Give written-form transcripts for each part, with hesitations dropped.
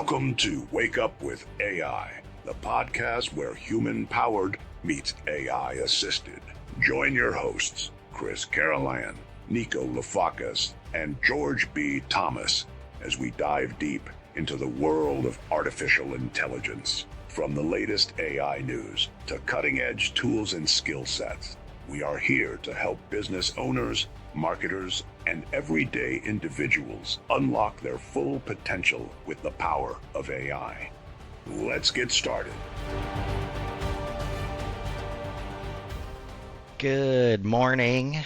Welcome to Wake Up with AI, the podcast where human-powered meets AI-assisted. Join your hosts, Chris Carolan, Nico Lafakis, and George B. Thomas, as we dive deep into the world of artificial intelligence. From the latest AI news to cutting-edge tools and skill sets, we are here to help business owners, marketers, and everyday individuals unlock their full potential with the power of AI. Let's get started. Good morning.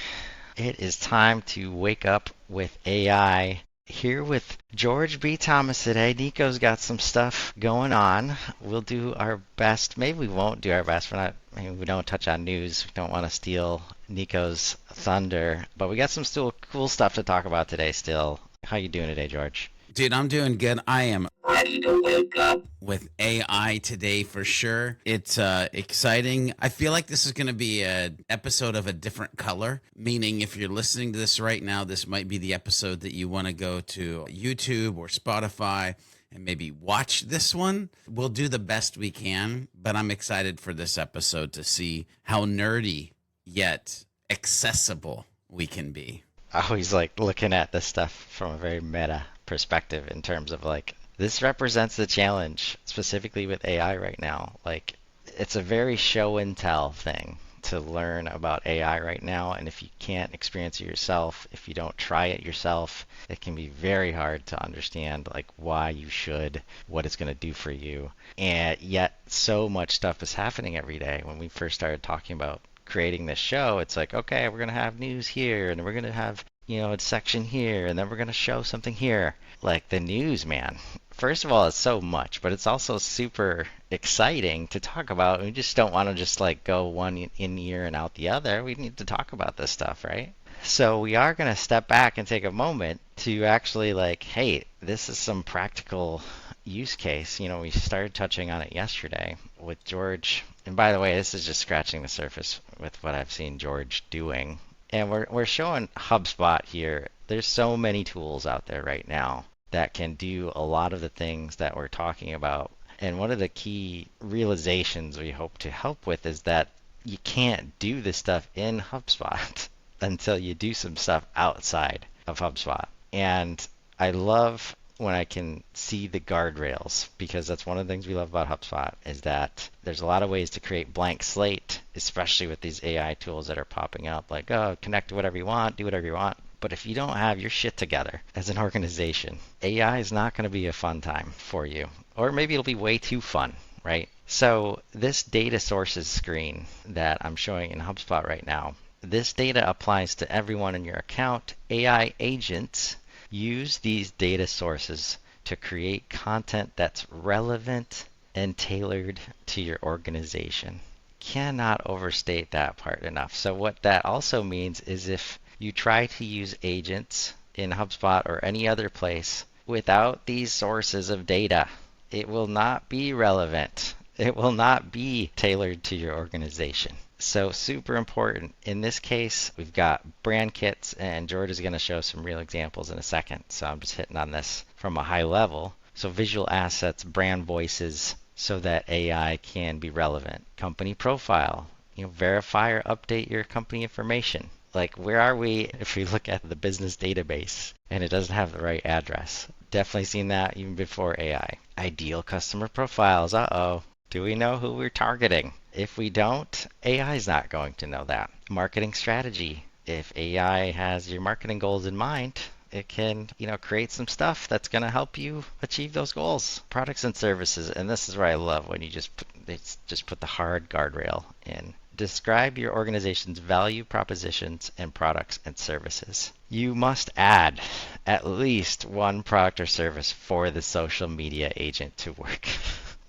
It is time to wake up with AI. Here with George B. Thomas today. Nico's got some stuff going on. We'll do our best. Maybe we won't do our best. We don't touch on news. We don't want to steal Nico's thunder. But we got some still cool stuff to talk about today still. How you doing today, George? Dude, I'm doing good. I am ready to wake up with AI today for sure. It's exciting. I feel like this is going to be an episode of a different color, meaning if you're listening to this right now, this might be the episode that you want to go to YouTube or Spotify and maybe watch this one. We'll do the best we can, but I'm excited for this episode to see how nerdy yet accessible we can be. I always like looking at this stuff from a very meta perspective in terms of like, this represents the challenge specifically with AI right now. Like, it's a very show and tell thing to learn about AI right now. And if you can't experience it yourself, if you don't try it yourself, it can be very hard to understand like why you should, what it's going to do for you. And yet so much stuff is happening every day. When we first started talking about creating this show, it's like, okay, we're going to have news here and we're going to have, a section here, and then we're going to show something here. Like the news, man. First of all, it's so much, but it's also super exciting to talk about. We just don't want to just like go one in ear and out the other. We need to talk about this stuff, right? So we are going to step back and take a moment to actually like, hey, this is some practical use case. We started touching on it yesterday with George. And by the way, this is just scratching the surface with what I've seen George doing. And we're showing HubSpot here. There's so many tools out there right now that can do a lot of the things that we're talking about. And one of the key realizations we hope to help with is that you can't do this stuff in HubSpot until you do some stuff outside of HubSpot. And I love when I can see the guardrails, because that's one of the things we love about HubSpot is that there's a lot of ways to create blank slate, especially with these AI tools that are popping up, like, oh, connect to whatever you want, do whatever you want. But if you don't have your shit together as an organization, AI is not going to be a fun time for you. Or maybe it'll be way too fun, right? So this data sources screen that I'm showing in HubSpot right now, this data applies to everyone in your account. AI agents use these data sources to create content that's relevant and tailored to your organization. Cannot overstate that part enough. So what that also means is if you try to use agents in HubSpot or any other place without these sources of data, it will not be relevant. It will not be tailored to your organization. So super important. In this case, we've got brand kits, and George is going to show some real examples in a second. So I'm just hitting on this from a high level. So visual assets, brand voices, so that AI can be relevant. Company profile, verify or update your company information. Like, where are we if we look at the business database and it doesn't have the right address? Definitely seen that even before AI. Ideal customer profiles. Uh-oh. Do we know who we're targeting? If we don't, AI is not going to know that. Marketing strategy. If AI has your marketing goals in mind, it can, create some stuff that's going to help you achieve those goals. Products and services, and this is where I love when you just put the hard guardrail in. Describe your organization's value propositions and products and services. You must add at least one product or service for the social media agent to work.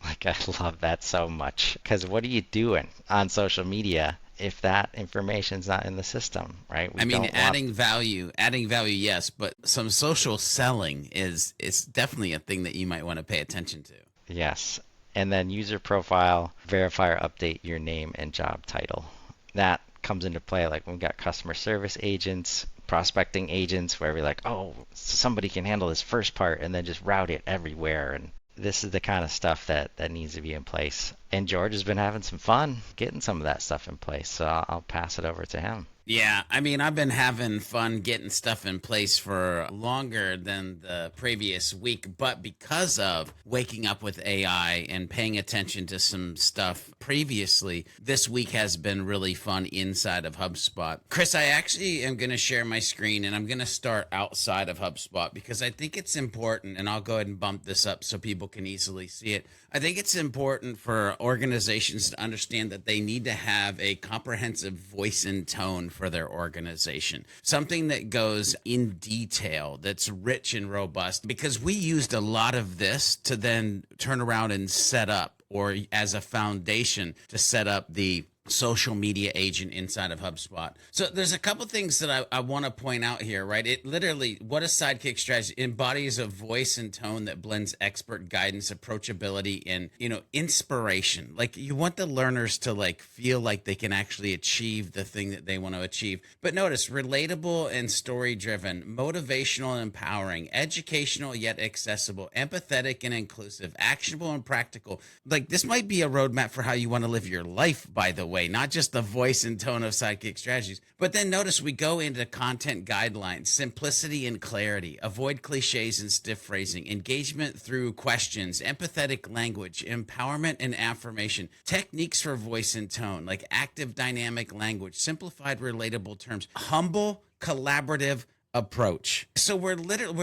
Like, I love that so much, because what are you doing on social media if that information's not in the system, right? Adding value, yes, but some social selling is definitely a thing that you might want to pay attention to. Yes. And then user profile, verify or update your name and job title. That comes into play like when we've got customer service agents, prospecting agents, where we're like, oh, somebody can handle this first part and then just route it everywhere. And this is the kind of stuff that needs to be in place. And George has been having some fun getting some of that stuff in place, so I'll pass it over to him. Yeah, I mean, I've been having fun getting stuff in place for longer than the previous week, but because of waking up with AI and paying attention to some stuff previously, this week has been really fun inside of HubSpot. Chris, I actually am going to share my screen, and I'm going to start outside of HubSpot because I think it's important, and I'll go ahead and bump this up so people can easily see it. I think it's important for organizations to understand that they need to have a comprehensive voice and tone for their organization. Something that goes in detail, that's rich and robust, because we used a lot of this to then turn around and set up, or as a foundation to set up the social media agent inside of HubSpot. So there's a couple things that I want to point out here, right? It literally, what a sidekick strategy embodies a voice and tone that blends expert guidance, approachability, and, inspiration. Like, you want the learners to feel like they can actually achieve the thing that they want to achieve. But notice, relatable and story driven, motivational and empowering, educational yet accessible, empathetic and inclusive, actionable and practical. This might be a roadmap for how you want to live your life, by the way, not just the voice and tone of sidekick strategies. But then notice we go into content guidelines, simplicity and clarity, avoid cliches and stiff phrasing, engagement through questions, empathetic language, empowerment and affirmation, techniques for voice and tone, like active dynamic language, simplified relatable terms, humble, collaborative approach. So we're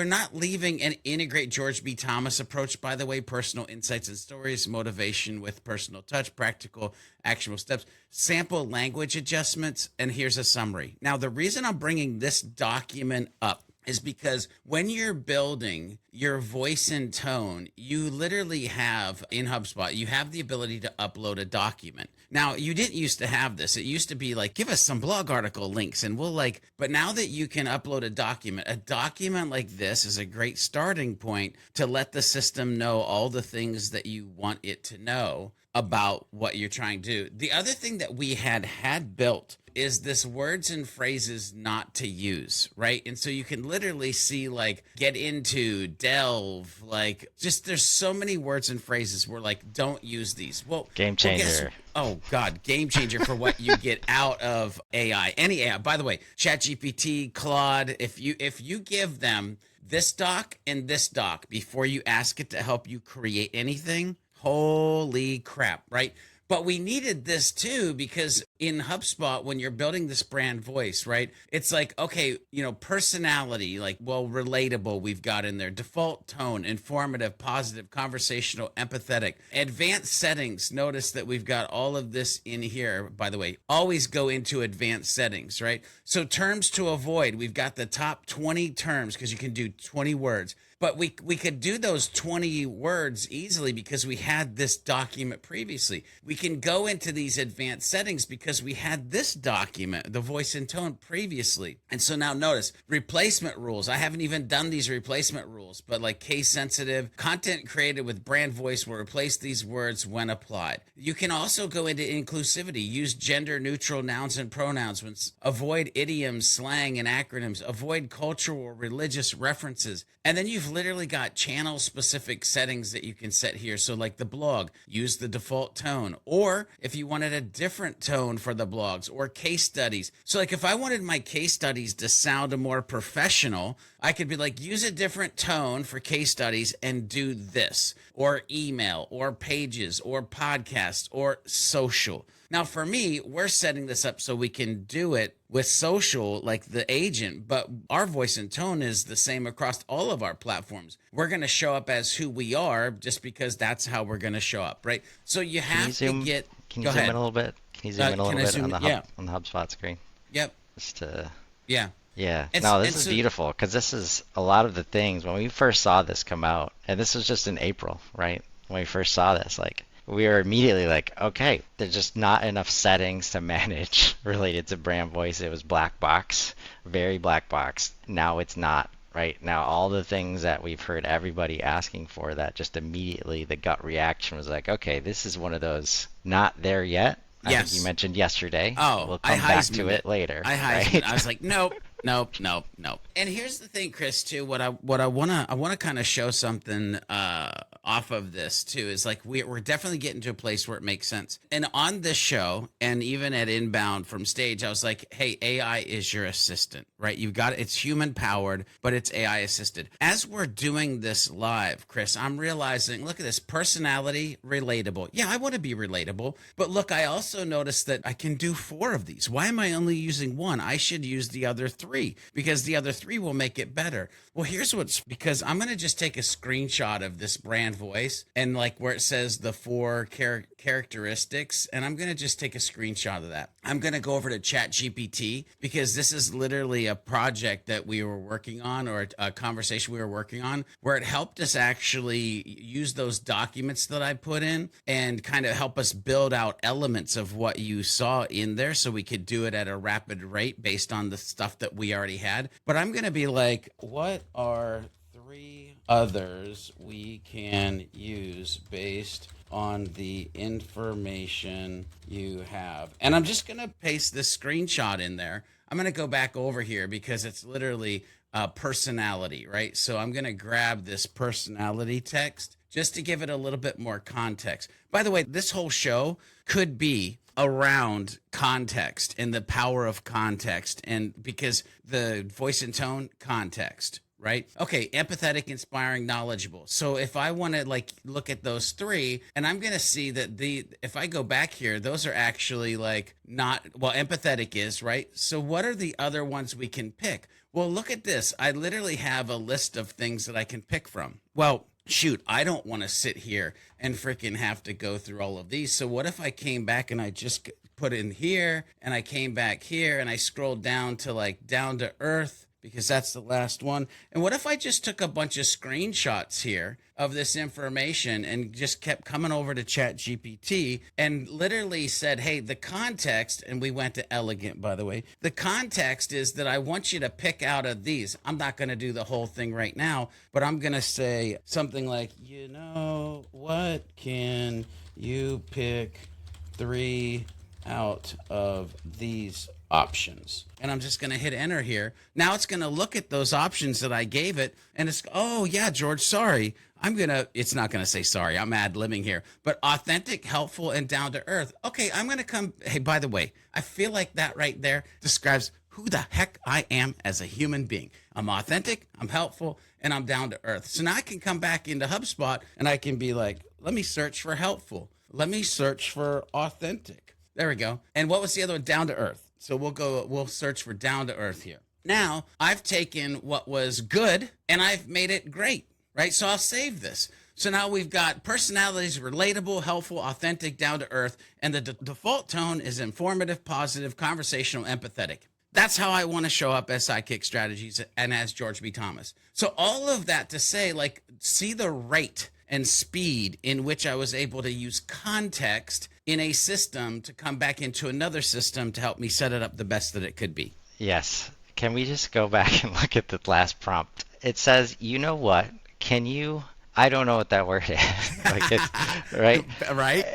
not leaving an integrate George B. Thomas approach, by the way, personal insights and stories, motivation with personal touch, practical, actionable steps, sample language adjustments, and here's a summary. Now, the reason I'm bringing this document up is because when you're building your voice and tone, you literally have in HubSpot, you have the ability to upload a document. Now, you didn't used to have this. It used to be give us some blog article links and we'll but now that you can upload a document like this is a great starting point to let the system know all the things that you want it to know about what you're trying to do. The other thing that we had built is this words and phrases not to use, right? And so you can literally see get into, delve, there's so many words and phrases where don't use these. Well, game changer. Oh God, game changer for what you get out of AI. Any AI, by the way, ChatGPT, Claude, if you give them this doc and this doc before you ask it to help you create anything, holy crap, right? But we needed this too, because in HubSpot, when you're building this brand voice, right, it's okay, personality, relatable, we've got in there, default tone, informative, positive, conversational, empathetic, advanced settings. Notice that we've got all of this in here, by the way, always go into advanced settings, right? So terms to avoid, we've got the top 20 terms because you can do 20 words. But we could do those 20 words easily because we had this document previously. We can go into these advanced settings because we had this document, the voice and tone, previously. And so now notice replacement rules. I haven't even done these replacement rules, but case sensitive content created with brand voice will replace these words when applied. You can also go into inclusivity, use gender neutral nouns and pronouns, avoid idioms, slang, and acronyms, avoid cultural or religious references. And then you've literally got channel specific settings that you can set here. So the blog, use the default tone, or if you wanted a different tone for the blogs, or case studies. So if I wanted my case studies to sound more professional, I could be use a different tone for case studies and do this, or email, or pages, or podcast, or social. Now, for me, we're setting this up so we can do it with social, the agent, but our voice and tone is the same across all of our platforms. We're going to show up as who we are just because that's how we're going to show up, right? So you have to get... Can you zoom in a little bit? Can you zoom in a little bit on the HubSpot screen? Yep. Just to... Yeah. Yeah. No, this is beautiful because this is a lot of the things when we first saw this come out, and this was just in April, right? When we first saw this, we were immediately okay, there's just not enough settings to manage related to brand voice. It was black box, very black box. Now it's not, right? Now all the things that we've heard everybody asking for, that just immediately the gut reaction was okay, this is one of those not there yet. I think you mentioned yesterday. Oh, we'll come back to it later. I Heisman. Right? I was nope. Nope. And here's the thing, Chris, too. What I wanna kind of show something off of this too is like we're definitely getting to a place where it makes sense. And on this show, and even at Inbound from stage, I was like, hey, AI is your assistant, right? You've got it's human powered, but it's AI assisted. As we're doing this live, Chris, I'm realizing, look at this personality, relatable. Yeah, I want to be relatable, but look, I also noticed that I can do 4 of these. Why am I only using 1? I should use the other 3 because the other 3 will make it better. Well, here's what's because I'm going to just take a screenshot of this brand voice and like where it says the 4 characteristics, and I'm going to just take a screenshot of that. I'm going to go over to ChatGPT because this is literally a project that we were working on, or a conversation we were working on, where it helped us actually use those documents that I put in and kind of help us build out elements of what you saw in there so we could do it at a rapid rate based on the stuff that we already had. But I'm going to be like, what are 3 others we can use based on the information you have? And I'm just going to paste this screenshot in there. I'm going to go back over here because it's literally personality, right? So I'm going to grab this personality text just to give it a little bit more context. By the way, this whole show could be around context and the power of context, and because the voice and tone, context, right? Okay, empathetic, inspiring, knowledgeable. So if I want to like look at those 3, and I'm going to see that if I go back here, those are actually like not, well, empathetic is, right? So what are the other ones we can pick? Well, look at this. I literally have a list of things that I can pick from. Well, shoot, I don't want to sit here and freaking have to go through all of these. So what if I came back and I just put in here, and I came back here and I scrolled down to like down to earth, because that's the last one. And what if I just took a bunch of screenshots here of this information and just kept coming over to ChatGPT and literally said, hey, the context, and we went to elegant, by the way, the context is that I want you to pick out of these. I'm not going to do the whole thing right now, but I'm going to say something like, you know, what can you pick 3 out of these options? And I'm just going to hit enter here. Now it's going to look at those options that I gave it, and it's, oh yeah, George, sorry. It's not going to say sorry. I'm ad-libbing here, but authentic, helpful, and down to earth. Okay, I'm going to come. Hey, by the way, I feel like that right there describes who the heck I am as a human being. I'm authentic, I'm helpful, and I'm down to earth. So now I can come back into HubSpot and I can be like, let me search for helpful. Let me search for authentic. There we go. And what was the other one? Down to earth. So we'll search for down to earth here. Now I've taken what was good and I've made it great, right? So I'll save this. So now we've got personalities, relatable, helpful, authentic, down to earth, and the default tone is informative, positive, conversational, empathetic. That's how I want to show up as Sidekick Strategies and as George B. Thomas. So all of that to say, like, see the rate and speed in which I was able to use context in a system to come back into another system to help me set it up the best that it could be. Yes. Can we just go back and look at the last prompt? It says, you know what? Can you? I don't know what that word is. Like it's, right? Right?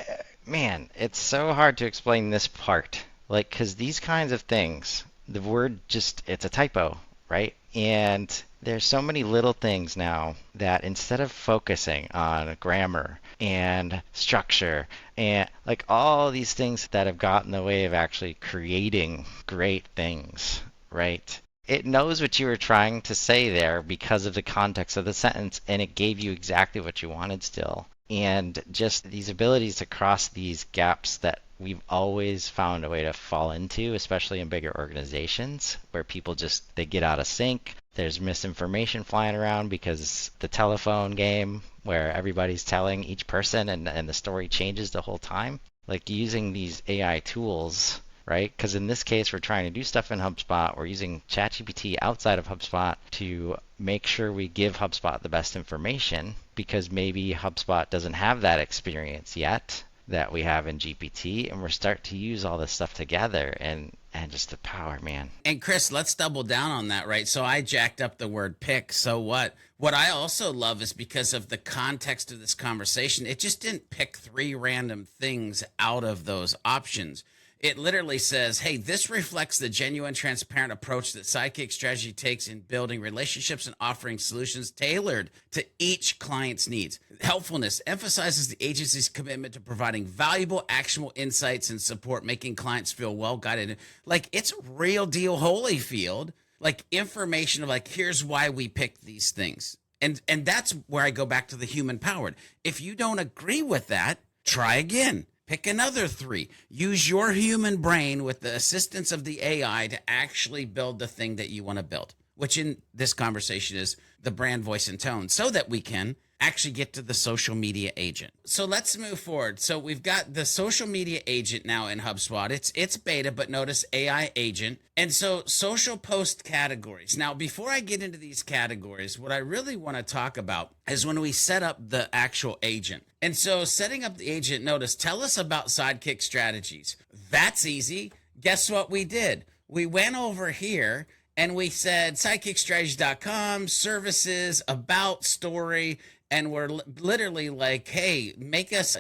Man, it's so hard to explain this part. Like, because these kinds of things, the word just, it's a typo, right? And there's so many little things now that instead of focusing on grammar and structure and like all these things that have gotten in the way of actually creating great things, right? It knows what you were trying to say there because of the context of the sentence, and it gave you exactly what you wanted still. And just these abilities to cross these gaps that we've always found a way to fall into, especially in bigger organizations where people just, they get out of sync. There's misinformation flying around because the telephone game where everybody's telling each person and the story changes the whole time. Like using these AI tools, right? Because in this case, we're trying to do stuff in HubSpot. We're using ChatGPT outside of HubSpot to make sure we give HubSpot the best information, because maybe HubSpot doesn't have that experience yet that we have in GPT, and we're starting to use all this stuff together and just the power, man. And Chris, let's double down on that, right? So I jacked up the word pick. So what? What I also love is because of the context of this conversation, it just didn't pick 3 random things out of those options. it literally says, hey, this reflects the genuine, transparent approach that Sidekick Strategy takes in building relationships and offering solutions tailored to each client's needs. Helpfulness emphasizes the agency's commitment to providing valuable, actionable insights and support, making clients feel well guided. Like, it's real deal Holyfield, like information of like, here's why we picked these things. And that's where I go back to the human powered. If you don't agree with that, try again. Pick another 3. Use your human brain with the assistance of the AI to actually build the thing that you want to build, which in this conversation is the brand, voice, and tone, so that we can actually get to the social media agent. So let's move forward. So we've got the social media agent now in HubSpot. It's beta, but notice AI agent. And so social post categories. Now, before I get into these categories, what I really want to talk about is when we set up the actual agent. And so setting up the agent, notice, tell us about Sidekick Strategies. That's easy. Guess what we did? We went over here and we said sidekickstrategies.com, services, about, story, and we're literally like, hey, make us,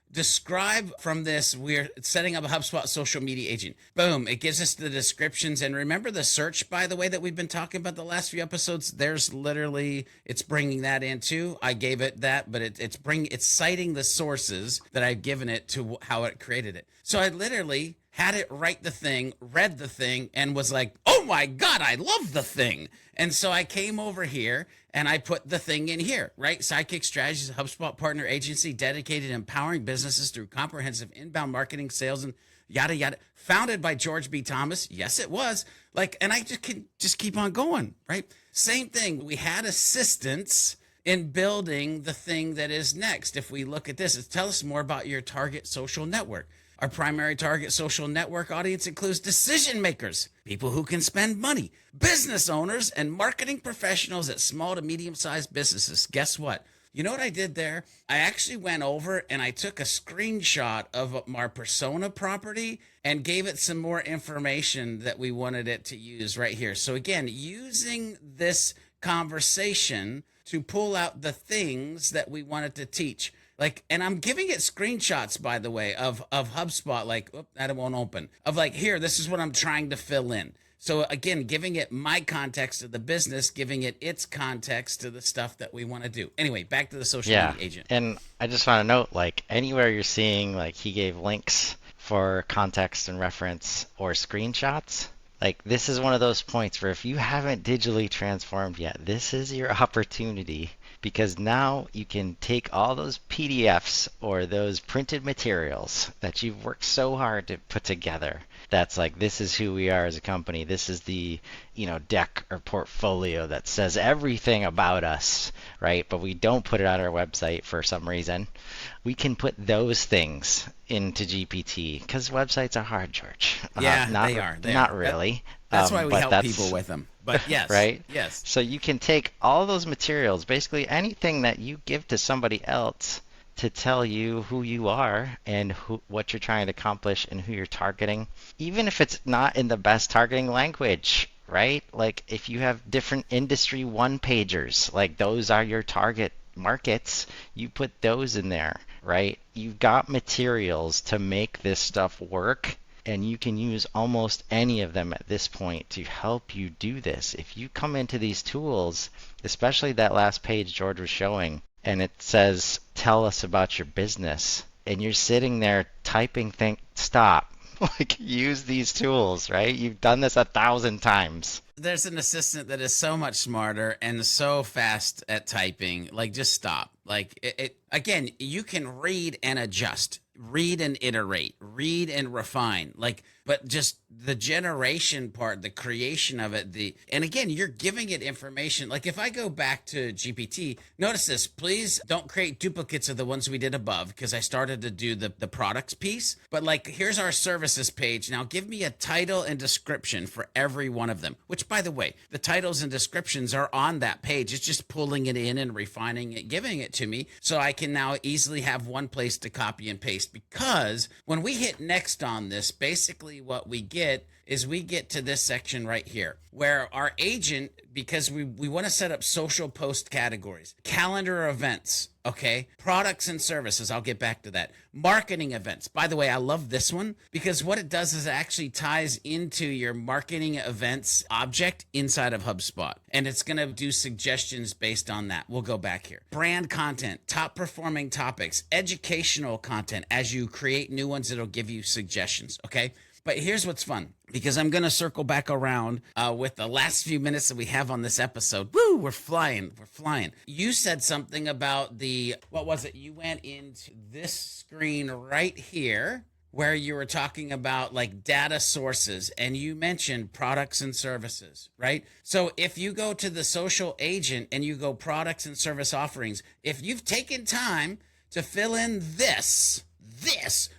describe from this. We're setting up a HubSpot social media agent. Boom. It gives us the descriptions. And remember the search, by the way, that we've been talking about the last few episodes. There's literally, it's bringing that into. I gave it that, but it's citing the sources that I've given it to how it created it. So I literally had it write the thing, read the thing, and was like, oh my God, I love the thing. And so I came over here and I put the thing in here, right? Sidekick Strategies, a HubSpot partner agency dedicated to empowering businesses through comprehensive inbound marketing, sales, and yada, yada. Founded by George B. Thomas. Yes, it was. And I just keep on going, right? Same thing. We had assistance in building the thing that is next. If we look at this, tell us more about your target social network. Our primary target social network audience includes decision makers, people who can spend money, business owners, and marketing professionals at small to medium-sized businesses. Guess what? You know what I did there? I actually went over and I took a screenshot of our persona property and gave it some more information that we wanted it to use right here. So again, using this conversation to pull out the things that we wanted to teach. And I'm giving it screenshots, by the way, of HubSpot, that won't open. Of here, this is what I'm trying to fill in. So again, giving it my context of the business, giving it its context to the stuff that we want to do. Anyway, back to the social media agent. And I just want to note, anywhere you're seeing, he gave links for context and reference or screenshots, this is one of those points where if you haven't digitally transformed yet, this is your opportunity. Because now you can take all those PDFs or those printed materials that you've worked so hard to put together. That's this is who we are as a company. This is the, deck or portfolio that says everything about us, right? But we don't put it on our website for some reason. We can put those things into GPT because websites are hard, George. Yeah, they are. Not really. That's why we help people with them. But yes, right? Yes. So you can take all those materials, basically anything that you give to somebody else to tell you who you are and what you're trying to accomplish and who you're targeting, even if it's not in the best targeting language, right? If you have different industry one-pagers, those are your target markets, you put those in there, right? You've got materials to make this stuff work. And you can use almost any of them at this point to help you do this. If you come into these tools, especially that last page George was showing, and it says, tell us about your business, and you're sitting there typing, stop. Use these tools, right? You've done this 1,000 times. There's an assistant that is so much smarter and so fast at typing. Just stop. Again, you can read and adjust. Read and iterate, read and refine, but just the generation part, the creation of it, and again, you're giving it information. If I go back to GPT, notice this, please don't create duplicates of the ones we did above because I started to do the products piece, but here's our services page. Now give me a title and description for every one of them, which by the way, the titles and descriptions are on that page. It's just pulling it in and refining it, giving it to me so I can now easily have one place to copy and paste. Because when we hit next on this, basically what we get is we get to this section right here where our agent, because we want to set up social post categories, calendar events, Okay. Products and services. I'll get back to that. Marketing events. By the way, I love this one because what it does is it actually ties into your marketing events object inside of HubSpot. And it's going to do suggestions based on that. We'll go back here. Brand content, top performing topics, educational content. As you create new ones, it'll give you suggestions. Okay. But here's what's fun, because I'm going to circle back around with the last few minutes that we have on this episode. Woo, we're flying. We're flying. You said something about what was it? You went into this screen right here where you were talking about like data sources, and you mentioned products and services, right? So if you go to the social agent and you go products and service offerings, if you've taken time to fill in this,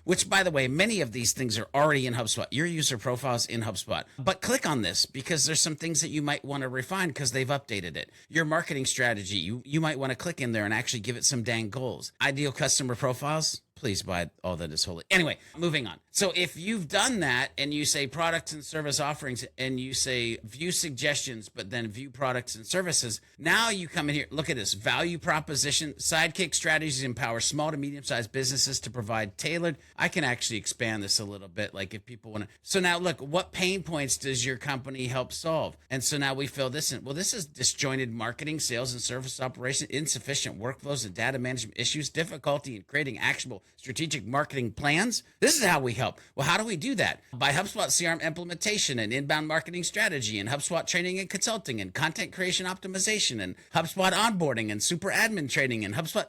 which by the way, many of these things are already in HubSpot. Your user profile's in HubSpot. But click on this because there's some things that you might want to refine because they've updated it. Your marketing strategy, you might want to click in there and actually give it some dang goals. Ideal customer profiles. Please buy all that is holy. Anyway, moving on. So if you've done that and you say products and service offerings and you say view suggestions, but then view products and services, now you come in here. Look at this value proposition. Sidekick strategies empower small to medium-sized businesses to provide tailored. I can actually expand this a little bit. Like if people want to. So now look, what pain points does your company help solve? And so now we fill this in. Well, this is disjointed marketing, sales and service operation, insufficient workflows and data management issues, difficulty in creating actionable strategic marketing plans. This is how we help. Well, how do we do that? By HubSpot CRM implementation and inbound marketing strategy and HubSpot training and consulting and content creation optimization and HubSpot onboarding and super admin training and HubSpot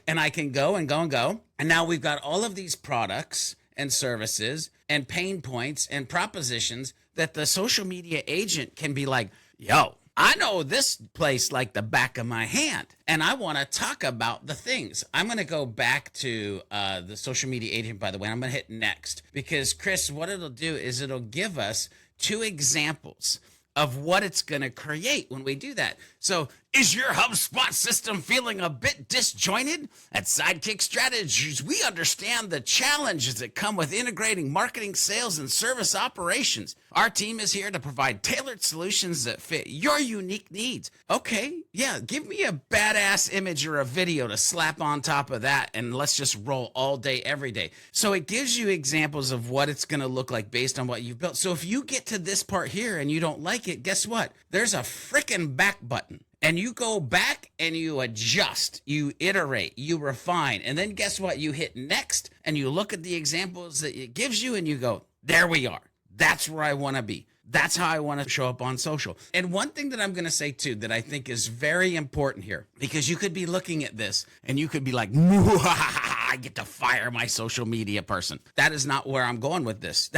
and I can go and go and go. And now we've got all of these products and services and pain points and propositions that the social media agent can be like, yo, I know this place like the back of my hand, and I want to talk about the things. I'm going to go back to the social media agent, by the way, and I'm going to hit next because, Chris, what it'll do is it'll give us 2 examples of what it's going to create when we do that. So is your HubSpot system feeling a bit disjointed? At Sidekick Strategies, we understand the challenges that come with integrating marketing, sales, and service operations. Our team is here to provide tailored solutions that fit your unique needs. Okay, yeah, give me a badass image or a video to slap on top of that, and let's just roll all day, every day. So it gives you examples of what it's going to look like based on what you've built. So if you get to this part here and you don't like it, guess what? There's a freaking back button. And you go back and you adjust, you iterate, you refine. And then guess what? You hit next and you look at the examples that it gives you and you go, there we are. That's where I want to be. That's how I want to show up on social. And one thing that I'm going to say too that I think is very important here, because you could be looking at this and you could be like, I get to fire my social media person. That is not where I'm going with this.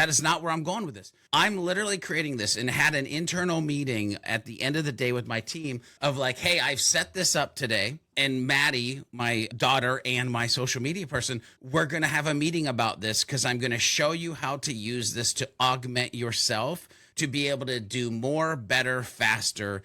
I'm literally creating this and had an internal meeting at the end of the day with my team of like, hey, I've set this up today. And Maddie, my daughter and my social media person, we're going to have a meeting about this because I'm going to show you how to use this to augment yourself to be able to do more, better, faster,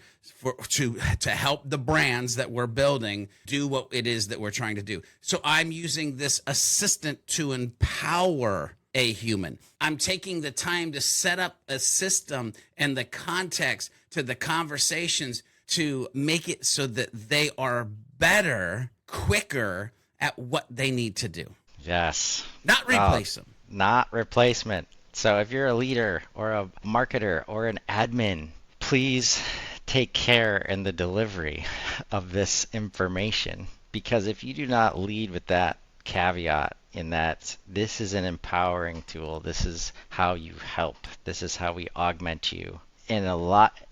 to help the brands that we're building do what it is that we're trying to do. So I'm using this assistant to empower a human. I'm taking the time to set up a system and the context to the conversations to make it so that they are better, quicker at what they need to do. Yes. Not replace them. Not replacement. So if you're a leader or a marketer or an admin, please take care in the delivery of this information. Because if you do not lead with that caveat in that this is an empowering tool, this is how you help, this is how we augment you. And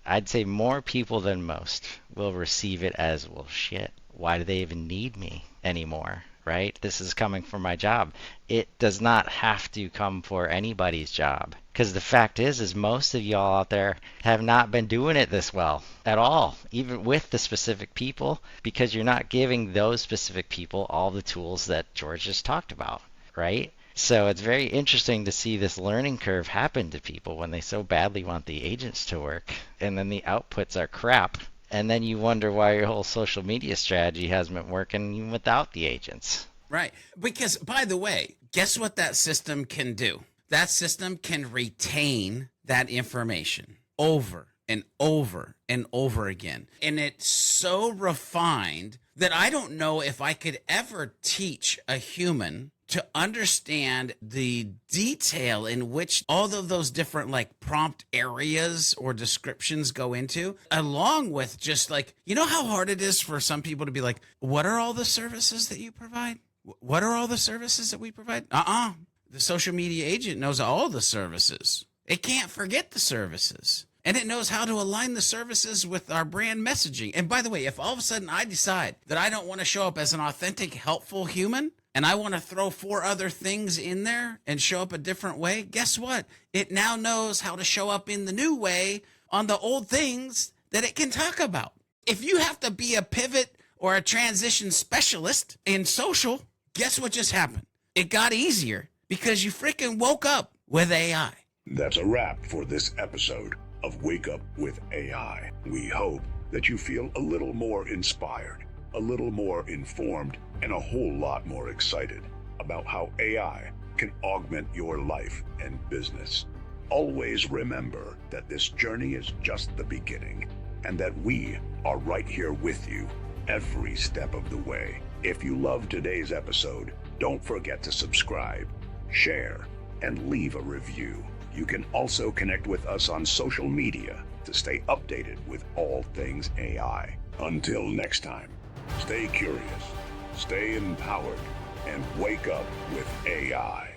I'd say more people than most will receive it as, well, shit, why do they even need me anymore? Right? This is coming for my job. It does not have to come for anybody's job. Because the fact is most of y'all out there have not been doing it this well at all, even with the specific people, because you're not giving those specific people all the tools that George just talked about, right? So it's very interesting to see this learning curve happen to people when they so badly want the agents to work, and then the outputs are crap. And then you wonder why your whole social media strategy hasn't been working without the agents. Right. Because, by the way, guess what that system can do? That system can retain that information over and over and over again. And it's so refined that I don't know if I could ever teach a human to understand the detail in which all of those different like prompt areas or descriptions go into, along with just like, you know how hard it is for some people to be like, what are all the services that you provide? What are all the services that we provide? The social media agent knows all the services. It can't forget the services. And it knows how to align the services with our brand messaging. And by the way, if all of a sudden I decide that I don't want to show up as an authentic, helpful human, and I want to throw 4 other things in there and show up a different way, guess what? It now knows how to show up in the new way on the old things that it can talk about. If you have to be a pivot or a transition specialist in social, guess what just happened? It got easier because you freaking woke up with AI. That's a wrap for this episode of Wake Up with AI. We hope that you feel a little more inspired, a little more informed, and a whole lot more excited about how AI can augment your life and business. Always remember that this journey is just the beginning and that we are right here with you every step of the way. If you loved today's episode, don't forget to subscribe, share, and leave a review. You can also connect with us on social media to stay updated with all things AI. Until next time, stay curious, stay empowered, and wake up with AI.